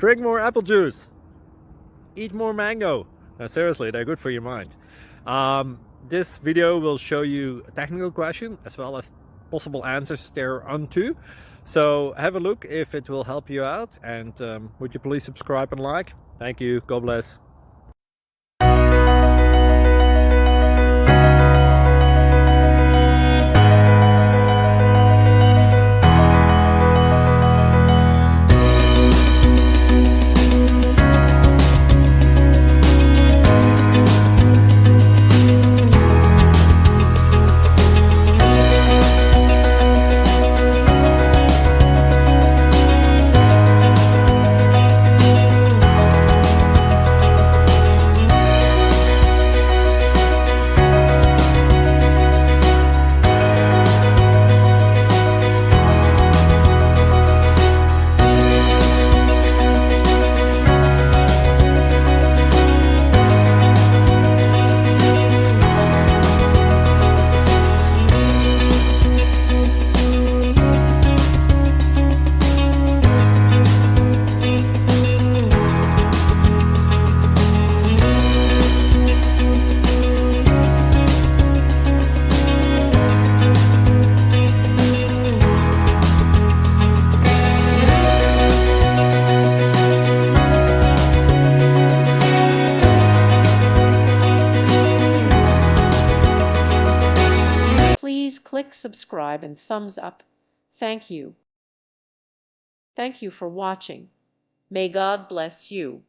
Drink more apple juice. Eat more mango. No, seriously, they're good for your mind. This video will show you a technical question as well as possible answers thereunto. So have a look if it will help you out, and would you please subscribe and like? Thank you. God bless. Please click subscribe and thumbs up. Thank you. Thank you for watching. May God bless you.